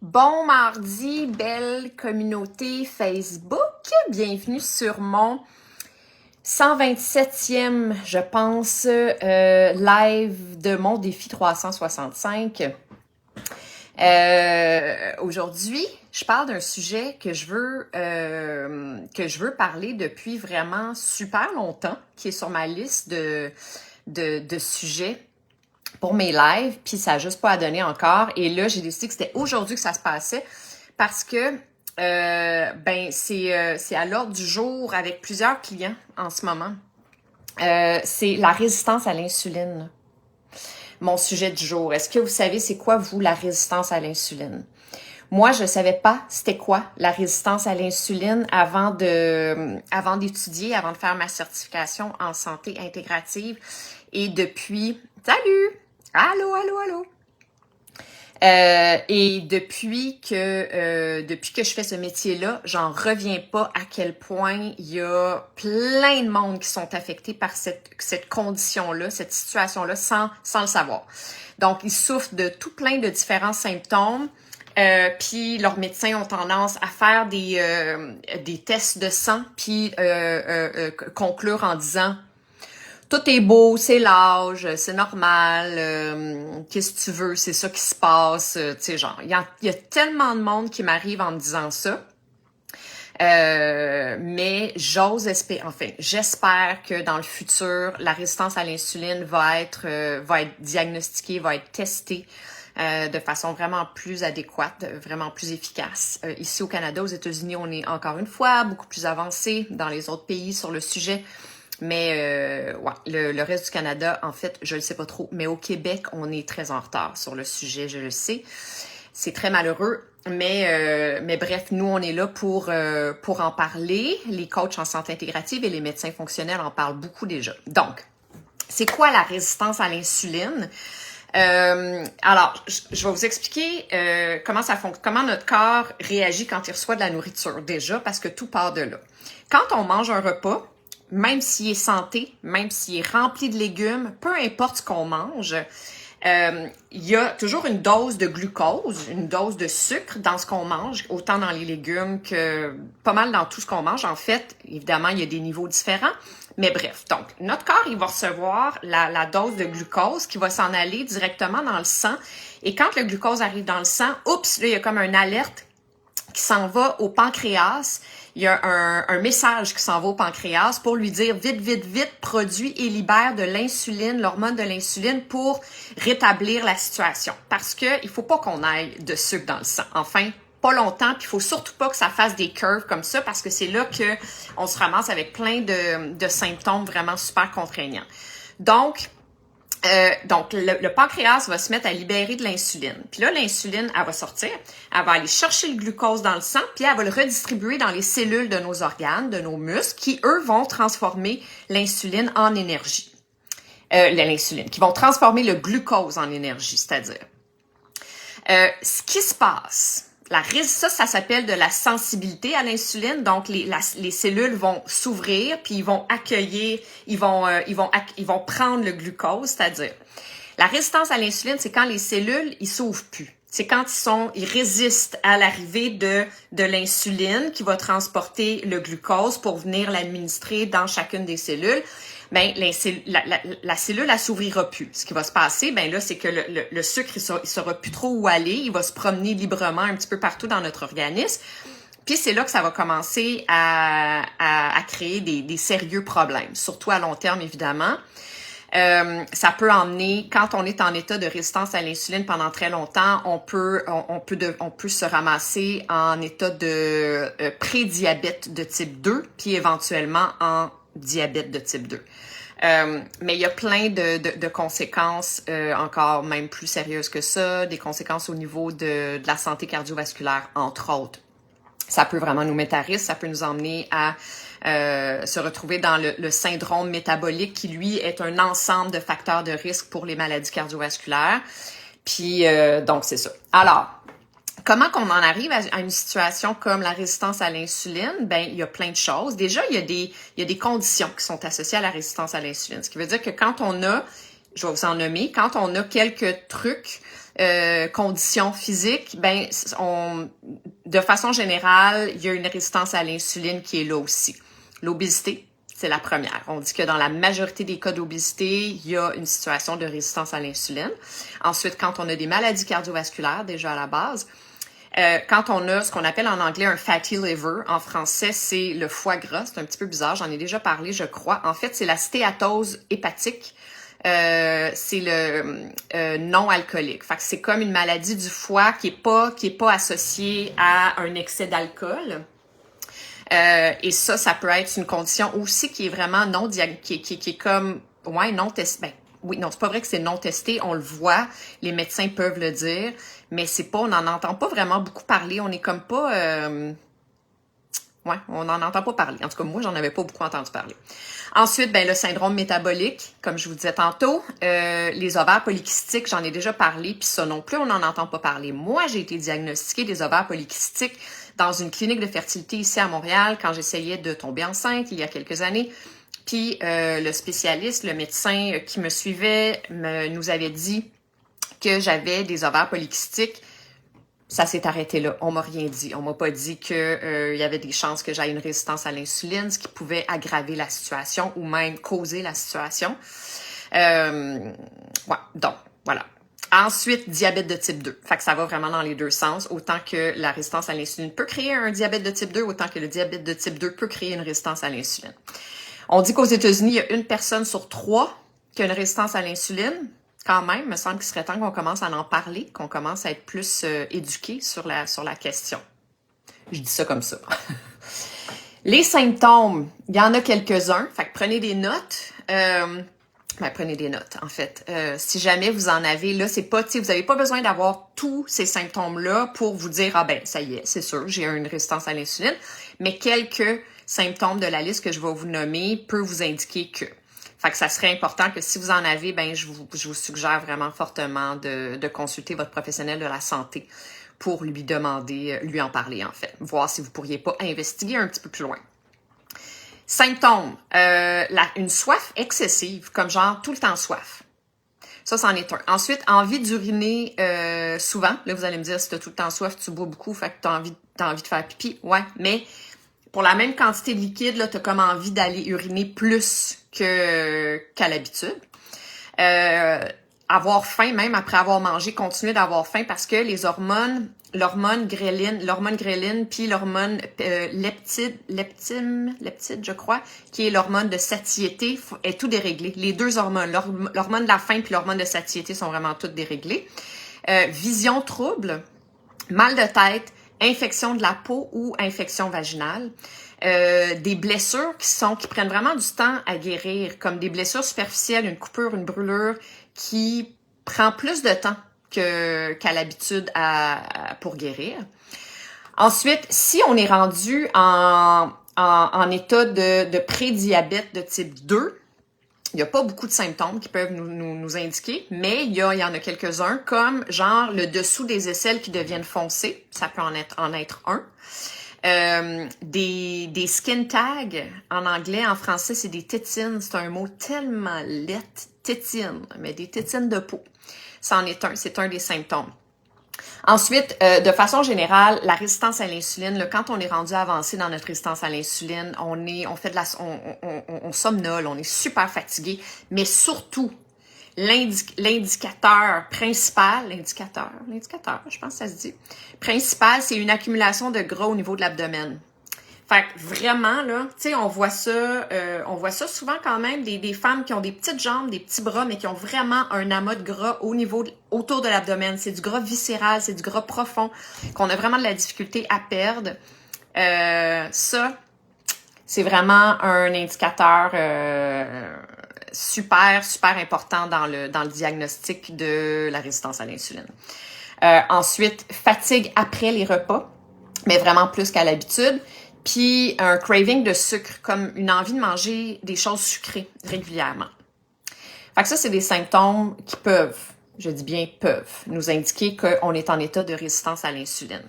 Bon mardi, belle communauté Facebook. Bienvenue sur mon 127e, je pense, live de mon défi 365. Aujourd'hui, je parle d'un sujet que je veux parler depuis vraiment super longtemps, qui est sur ma liste de sujets pour mes lives, puis ça n'a juste pas à donner encore. Et là, j'ai décidé que c'était aujourd'hui que ça se passait parce que c'est à l'ordre du jour avec plusieurs clients en ce moment. C'est la résistance à l'insuline. Mon sujet du jour. Est-ce que vous savez c'est quoi, vous, la résistance à l'insuline? Moi, je savais pas c'était quoi la résistance à l'insuline avant d'étudier, avant de faire ma certification en santé intégrative. Et depuis... Salut! Allô, allô, allô! Et depuis que je fais ce métier-là, j'en reviens pas à quel point il y a plein de monde qui sont affectés par cette condition-là, cette situation-là, sans le savoir. Donc, ils souffrent de tout plein de différents symptômes. Puis leurs médecins ont tendance à faire des tests de sang, puis conclure en disant tout est beau, c'est l'âge, c'est normal, qu'est-ce que tu veux, c'est ça qui se passe, tu sais, genre, il y a tellement de monde qui m'arrive en me disant ça. Mais j'espère que dans le futur, la résistance à l'insuline va être diagnostiquée, va être testée de façon vraiment plus adéquate, vraiment plus efficace. Ici au Canada, aux États-Unis, on est encore une fois beaucoup plus avancé dans les autres pays sur le sujet. Mais ouais, le reste du Canada, en fait, je le sais pas trop. Mais au Québec, on est très en retard sur le sujet, je le sais. C'est très malheureux. Mais bref, nous, on est là pour en parler. Les coachs en santé intégrative et les médecins fonctionnels en parlent beaucoup déjà. Donc, c'est quoi la résistance à l'insuline? Alors, je vais vous expliquer comment notre corps réagit quand il reçoit de la nourriture déjà, parce que tout part de là. Quand on mange un repas, même s'il est santé, même s'il est rempli de légumes, peu importe ce qu'on mange, il y a toujours une dose de glucose, une dose de sucre dans ce qu'on mange, autant dans les légumes que pas mal dans tout ce qu'on mange. En fait, évidemment, il y a des niveaux différents. Mais bref, donc, notre corps, il va recevoir la dose de glucose qui va s'en aller directement dans le sang. Et quand le glucose arrive dans le sang, oups, là, il y a comme une alerte qui s'en va au pancréas. Il y a un message qui s'en va au pancréas pour lui dire vite, vite, vite, produis et libère de l'insuline, l'hormone de l'insuline pour rétablir la situation. Parce que il faut pas qu'on aille de sucre dans le sang. Enfin, pas longtemps, puis il faut surtout pas que ça fasse des curves comme ça parce que c'est là que on se ramasse avec plein de symptômes vraiment super contraignants. Donc, le pancréas va se mettre à libérer de l'insuline. Puis là, l'insuline, elle va sortir, elle va aller chercher le glucose dans le sang, puis elle va le redistribuer dans les cellules de nos organes, de nos muscles, qui, eux, vont transformer l'insuline en énergie. Qui vont transformer le glucose en énergie, c'est-à-dire. Ce qui se passe, ça s'appelle de la sensibilité à l'insuline. Donc, les cellules vont s'ouvrir, puis ils vont accueillir, ils vont prendre le glucose, c'est-à-dire, la résistance à l'insuline, c'est quand les cellules, ils s'ouvrent plus. C'est quand ils résistent à l'arrivée de l'insuline qui va transporter le glucose pour venir l'administrer dans chacune des cellules. Ben, la cellule, elle s'ouvrira plus. Ce qui va se passer, ben là, c'est que le sucre, il saura plus trop où aller. Il va se promener librement un petit peu partout dans notre organisme. Puis c'est là que ça va commencer à créer des sérieux problèmes, surtout à long terme, évidemment. Ça peut emmener, quand on est en état de résistance à l'insuline pendant très longtemps, on peut se ramasser en état de prédiabète de type 2, puis éventuellement en diabète de type 2. Mais il y a plein de conséquences encore même plus sérieuses que ça, des conséquences au niveau de la santé cardiovasculaire, entre autres. Ça peut vraiment nous mettre à risque, ça peut nous emmener à se retrouver dans le syndrome métabolique qui, lui, est un ensemble de facteurs de risque pour les maladies cardiovasculaires. Puis, donc, c'est ça. Alors, comment qu'on en arrive à une situation comme la résistance à l'insuline? Ben, il y a plein de choses. Déjà, il y a des conditions qui sont associées à la résistance à l'insuline. Ce qui veut dire que quand on a, je vais vous en nommer, quand on a quelques trucs conditions physiques, ben de façon générale, il y a une résistance à l'insuline qui est là aussi. L'obésité, c'est la première. On dit que dans la majorité des cas d'obésité, il y a une situation de résistance à l'insuline. Ensuite, quand on a des maladies cardiovasculaires déjà à la base, quand on a ce qu'on appelle en anglais un fatty liver, en français, c'est le foie gras. C'est un petit peu bizarre, j'en ai déjà parlé, je crois. En fait, c'est la stéatose hépatique. C'est le non alcoolique. Fait que c'est comme une maladie du foie qui est pas associée à un excès d'alcool. Et ça peut être une condition aussi qui est vraiment qui est comme non testé. Ben, oui, non, c'est pas vrai que c'est non testé, on le voit, les médecins peuvent le dire, mais on n'en entend pas vraiment beaucoup parler, on est comme pas on n'en entend pas parler. En tout cas, moi, j'en avais pas beaucoup entendu parler. Ensuite, ben le syndrome métabolique, comme je vous disais tantôt, les ovaires polykystiques, j'en ai déjà parlé, puis ça non plus, on n'en entend pas parler. Moi, j'ai été diagnostiquée des ovaires polykystiques dans une clinique de fertilité ici à Montréal quand j'essayais de tomber enceinte il y a quelques années. Puis le spécialiste, le médecin qui me suivait, nous avait dit que j'avais des ovaires polykystiques. Ça s'est arrêté là. On m'a rien dit. On m'a pas dit que y avait des chances que j'aie une résistance à l'insuline, ce qui pouvait aggraver la situation ou même causer la situation. Donc, voilà. Ensuite, diabète de type 2. Fait que ça va vraiment dans les deux sens. Autant que la résistance à l'insuline peut créer un diabète de type 2, autant que le diabète de type 2 peut créer une résistance à l'insuline. On dit qu'aux États-Unis, il y a 1 personne sur 3 qui a une résistance à l'insuline. Quand même, il me semble qu'il serait temps qu'on commence à en parler, qu'on commence à être plus éduqué sur la question. Je dis ça comme ça. Les symptômes, il y en a quelques-uns. Fait que prenez des notes. Prenez des notes, en fait. Si jamais vous en avez, là, c'est pas, vous n'avez pas besoin d'avoir tous ces symptômes-là pour vous dire, ah ben, ça y est, c'est sûr, j'ai une résistance à l'insuline. Mais quelques symptômes de la liste que je vais vous nommer peut vous indiquer que. Fait que ça serait important que si vous en avez, ben je vous suggère vraiment fortement de consulter votre professionnel de la santé pour lui demander, lui en parler en fait, voir si vous pourriez pas investiguer un petit peu plus loin. Symptômes, une soif excessive, comme genre tout le temps soif. Ça, c'en est un. Ensuite, envie d'uriner souvent. Là, vous allez me dire, si tu as tout le temps soif, tu bois beaucoup, fait que tu as envie de faire pipi. Ouais, mais pour la même quantité de liquide, là, tu as comme envie d'aller uriner plus qu'à l'habitude. Avoir faim, même après avoir mangé, continuer d'avoir faim parce que les hormones, l'hormone gréline puis l'hormone leptide, je crois, qui est l'hormone de satiété, est tout déréglé. Les deux hormones, l'hormone de la faim puis l'hormone de satiété sont vraiment toutes déréglées. Vision trouble, mal de tête, infection de la peau ou infection vaginale. Des blessures qui prennent vraiment du temps à guérir, comme des blessures superficielles, une coupure, une brûlure qui prend plus de temps qu'à l'habitude pour guérir. Ensuite, si on est rendu en état de prédiabète de type 2, il n'y a pas beaucoup de symptômes qui peuvent nous indiquer, mais il y en a quelques-uns, comme genre le dessous des aisselles qui deviennent foncés, ça peut en être un. Des skin tags, en anglais, en français, c'est des tétines. C'est un mot tellement laid, tétine, mais des tétines de peau. Ça en est un, c'est un des symptômes. Ensuite, de façon générale, la résistance à l'insuline, là, quand on est rendu avancé dans notre résistance à l'insuline, on somnole, on est super fatigué, mais surtout, l'indicateur principal, je pense que ça se dit, principal, c'est une accumulation de gras au niveau de l'abdomen. Fait que vraiment, là, tu sais, on voit ça souvent quand même, des femmes qui ont des petites jambes, des petits bras, mais qui ont vraiment un amas de gras autour de l'abdomen. C'est du gras viscéral, c'est du gras profond, qu'on a vraiment de la difficulté à perdre. Ça, c'est vraiment un indicateur super important dans le diagnostic de la résistance à l'insuline. Ensuite, fatigue après les repas, mais vraiment plus qu'à l'habitude. Puis un craving de sucre, comme une envie de manger des choses sucrées régulièrement. Fait que ça, c'est des symptômes qui peuvent, je dis bien peuvent, nous indiquer qu'on est en état de résistance à l'insuline.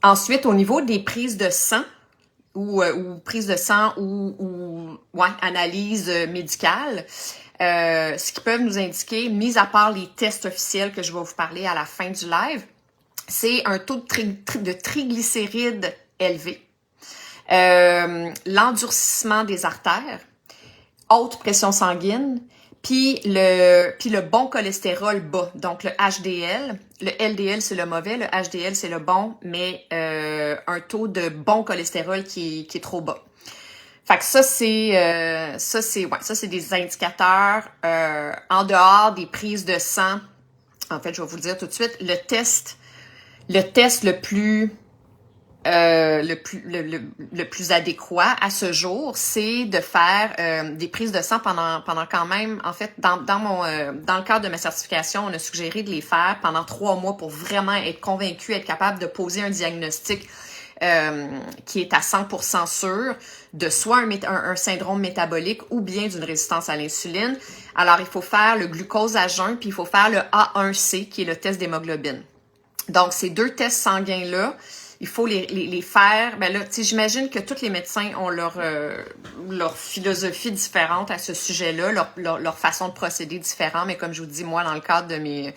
Ensuite, au niveau des prises de sang, ou prise de sang ou analyse médicale, ce qui peuvent nous indiquer, mis à part les tests officiels que je vais vous parler à la fin du live, c'est un taux de triglycérides élevé, l'endurcissement des artères, haute pression sanguine, puis le bon cholestérol bas, donc le HDL. Le LDL, c'est le mauvais, le HDL, c'est le bon, mais un taux de bon cholestérol qui est trop bas. Fait que ça, c'est des indicateurs en dehors des prises de sang. En fait, je vais vous le dire tout de suite, le test le plus adéquat à ce jour, c'est de faire des prises de sang pendant quand même, en fait, dans le cadre de ma certification, on a suggéré de les faire pendant 3 mois pour vraiment être convaincu, être capable de poser un diagnostic qui est à 100% sûr de soit un syndrome métabolique ou bien d'une résistance à l'insuline. Alors, il faut faire le glucose à jeun, puis il faut faire le A1C, qui est le test d'hémoglobine. Donc, ces 2 tests sanguins-là, il faut les faire. Ben là, tu sais, j'imagine que tous les médecins ont leur philosophie différente à ce sujet-là, leur façon de procéder différente. Mais comme je vous dis, moi, dans le cadre de mes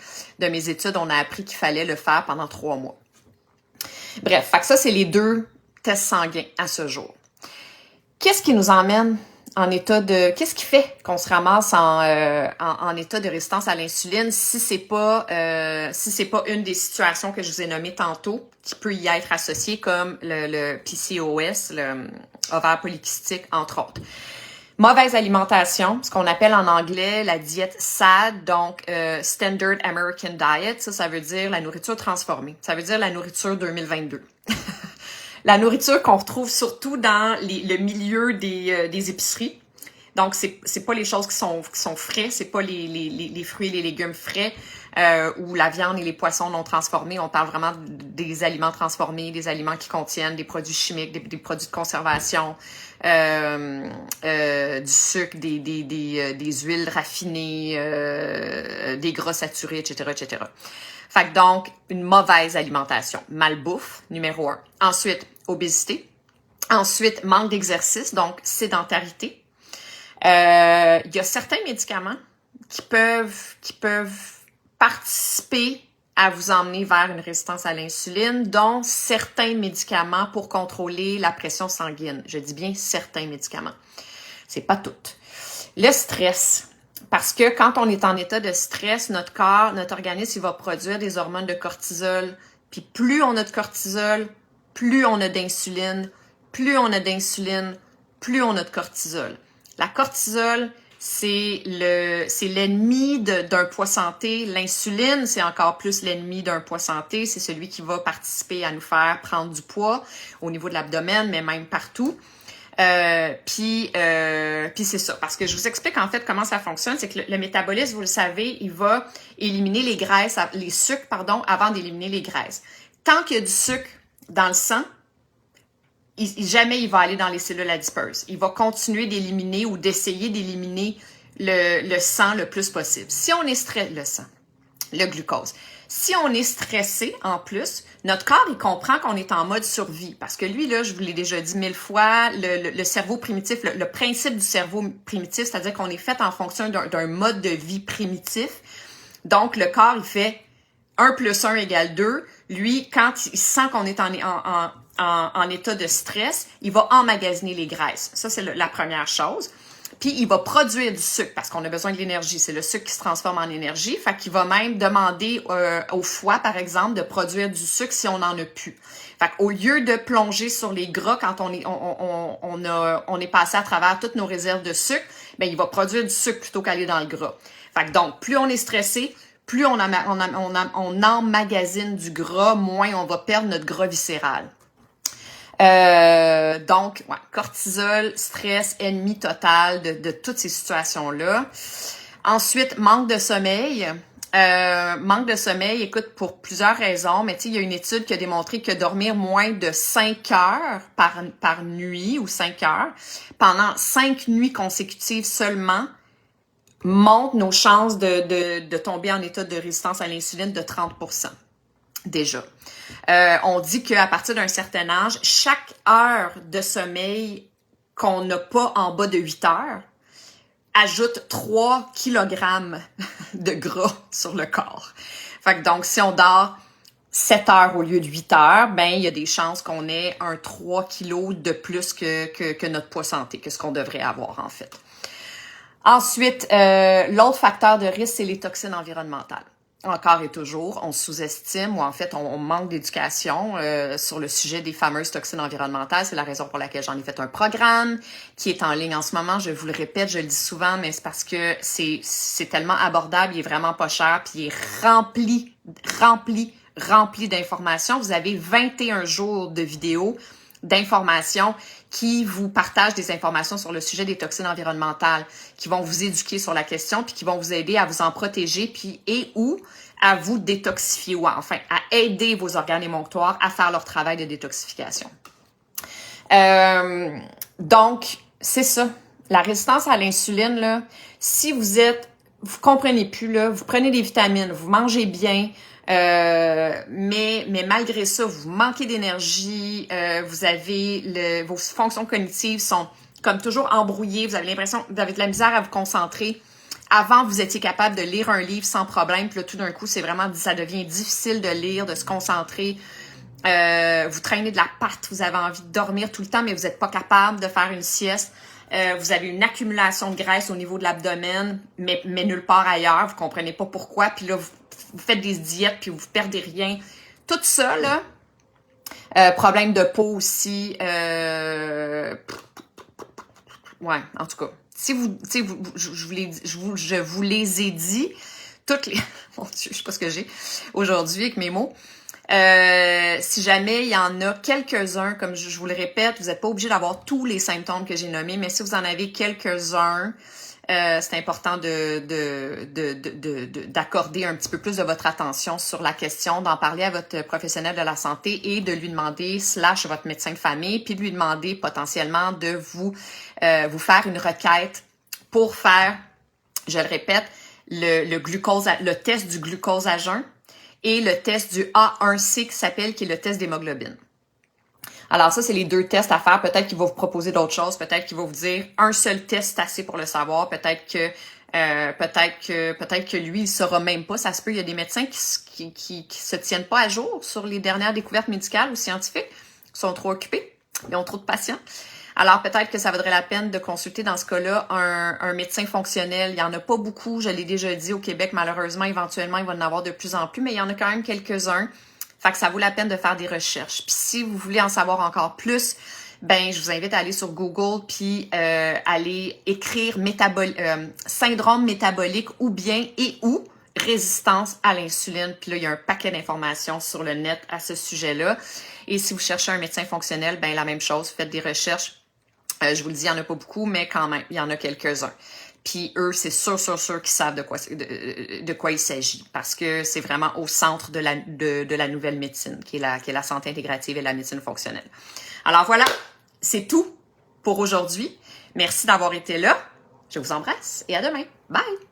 études, on a appris qu'il fallait le faire pendant 3 mois. Bref, fait que ça, c'est les 2 tests sanguins à ce jour. Qu'est-ce qui nous emmène qu'est-ce qui fait qu'on se ramasse en état de résistance à l'insuline si c'est pas une des situations que je vous ai nommées tantôt qui peut y être associée comme le PCOS, le ovaire polykystique, entre autres. Mauvaise alimentation, ce qu'on appelle en anglais la diète SAD, donc Standard American Diet, ça veut dire la nourriture transformée. Ça veut dire la nourriture 2022. La nourriture qu'on retrouve surtout dans le milieu des épiceries. Donc, c'est pas les choses qui sont frais, c'est pas les fruits et les légumes frais ou la viande et les poissons non transformés. On parle vraiment des aliments transformés, des aliments qui contiennent des produits chimiques, des produits de conservation, du sucre, des huiles raffinées, des gras saturés, etc., etc. Fait que donc, une mauvaise alimentation. Malbouffe, numéro 1. Ensuite, obésité. Ensuite, manque d'exercice, donc sédentarité. Il y a certains médicaments qui peuvent participer à vous emmener vers une résistance à l'insuline, dont certains médicaments pour contrôler la pression sanguine. Je dis bien certains médicaments. C'est pas tout. Le stress. Parce que quand on est en état de stress, notre corps, notre organisme, il va produire des hormones de cortisol. Puis plus on a de cortisol, plus on a d'insuline. Plus on a d'insuline, plus on a de cortisol. La cortisol, c'est l'ennemi d'un poids santé. L'insuline, c'est encore plus l'ennemi d'un poids santé. C'est celui qui va participer à nous faire prendre du poids au niveau de l'abdomen, mais même partout. Puis c'est ça. Parce que je vous explique en fait comment ça fonctionne. C'est que le métabolisme, vous le savez, il va éliminer les sucres, avant d'éliminer les graisses. Tant qu'il y a du sucre dans le sang, jamais il va aller dans les cellules adipeuses. Il va continuer d'éliminer ou d'essayer d'éliminer le sang le plus possible. Si on est stressé, le sang, le glucose. Si on est stressé, en plus, notre corps, il comprend qu'on est en mode survie. Parce que lui, là, je vous l'ai déjà dit 1000 fois, le cerveau primitif, le principe du cerveau primitif, c'est-à-dire qu'on est fait en fonction d'un mode de vie primitif. Donc, le corps, il fait 1 + 1 = 2. Lui, quand il sent qu'on est en état de stress, il va emmagasiner les graisses. Ça, c'est la première chose. Puis, il va produire du sucre parce qu'on a besoin de l'énergie. C'est le sucre qui se transforme en énergie. Fait qu'il va même demander au foie, par exemple, de produire du sucre si on n'en a plus. Fait qu'au lieu de plonger sur les gras quand on est passé à travers toutes nos réserves de sucre, ben il va produire du sucre plutôt qu'aller dans le gras. Fait que donc, plus on est stressé, plus on emmagasine du gras, moins on va perdre notre gras viscéral. Donc, cortisol, stress, ennemi total de toutes ces situations-là. Ensuite, manque de sommeil. Écoute, pour plusieurs raisons, mais tu sais, il y a une étude qui a démontré que dormir moins de 5 heures par nuit ou 5 heures pendant 5 nuits consécutives seulement monte nos chances de tomber en état de résistance à l'insuline de 30%. Déjà. On dit qu'à partir d'un certain âge, chaque heure de sommeil qu'on n'a pas en bas de 8 heures ajoute 3 kilogrammes de gras sur le corps. Fait que donc, si on dort 7 heures au lieu de 8 heures, ben il y a des chances qu'on ait un 3 kilos de plus que notre poids santé, que ce qu'on devrait avoir en fait. Ensuite, l'autre facteur de risque, c'est les toxines environnementales. Encore et toujours, on sous-estime ou en fait, on manque d'éducation sur le sujet des fameuses toxines environnementales. C'est la raison pour laquelle j'en ai fait un programme qui est en ligne en ce moment. Je vous le répète, je le dis souvent, mais c'est parce que c'est tellement abordable, il est vraiment pas cher, puis il est rempli d'informations. Vous avez 21 jours de vidéos d'informations qui vous partagent des informations sur le sujet des toxines environnementales, qui vont vous éduquer sur la question, puis qui vont vous aider à vous en protéger, puis ou à vous détoxifier, ou enfin à aider vos organes émonctoires à faire leur travail de détoxification. Donc, c'est ça. La résistance à l'insuline, là, si vous comprenez plus, là, vous prenez des vitamines, vous mangez bien, mais malgré ça, vous manquez d'énergie, vous avez vos fonctions cognitives sont comme toujours embrouillées, vous avez l'impression que vous avez de la misère à vous concentrer. Avant, vous étiez capable de lire un livre sans problème, puis là, tout d'un coup, ça devient difficile de lire, de se concentrer. Vous traînez de la patte, vous avez envie de dormir tout le temps, mais vous n'êtes pas capable de faire une sieste. Vous avez une accumulation de graisse au niveau de l'abdomen, mais nulle part ailleurs, vous comprenez pas pourquoi, puis là, vous faites des diètes, puis vous perdez rien. Tout ça, là, problème de peau aussi, ouais, en tout cas, si je vous les ai dit, toutes les, mon Dieu, je sais pas ce que j'ai aujourd'hui avec mes mots. Si jamais il y en a quelques-uns, comme je vous le répète, vous n'êtes pas obligé d'avoir tous les symptômes que j'ai nommés, mais si vous en avez quelques-uns, c'est important d'accorder un petit peu plus de votre attention sur la question, d'en parler à votre professionnel de la santé et de lui demander, / votre médecin de famille, puis de lui demander potentiellement de vous faire une requête pour faire, je le répète, le test du glucose à jeun et le test du A1C qui est le test d'hémoglobine. Alors ça, c'est les 2 tests à faire. Peut-être qu'il va vous proposer d'autres choses. Peut-être qu'il va vous dire un seul test assez pour le savoir. Peut-être que lui, il saura même pas. Ça se peut, il y a des médecins qui se tiennent pas à jour sur les dernières découvertes médicales ou scientifiques. Ils sont trop occupés. Ils ont trop de patients. Alors, peut-être que ça vaudrait la peine de consulter dans ce cas-là un médecin fonctionnel. Il n'y en a pas beaucoup, je l'ai déjà dit, au Québec. Malheureusement, éventuellement, il va en avoir de plus en plus, mais il y en a quand même quelques-uns. Fait que ça vaut la peine de faire des recherches. Puis si vous voulez en savoir encore plus, ben je vous invite à aller sur Google puis aller écrire syndrome métabolique ou bien ou résistance à l'insuline. Puis là, il y a un paquet d'informations sur le net à ce sujet-là. Et si vous cherchez un médecin fonctionnel, ben la même chose, faites des recherches. Je vous le dis, il n'y en a pas beaucoup, mais quand même, il y en a quelques-uns. Puis eux, c'est sûr qu'ils savent de quoi il s'agit, parce que c'est vraiment au centre de la nouvelle médecine, qui est la santé intégrative et la médecine fonctionnelle. Alors voilà, c'est tout pour aujourd'hui. Merci d'avoir été là. Je vous embrasse et à demain. Bye!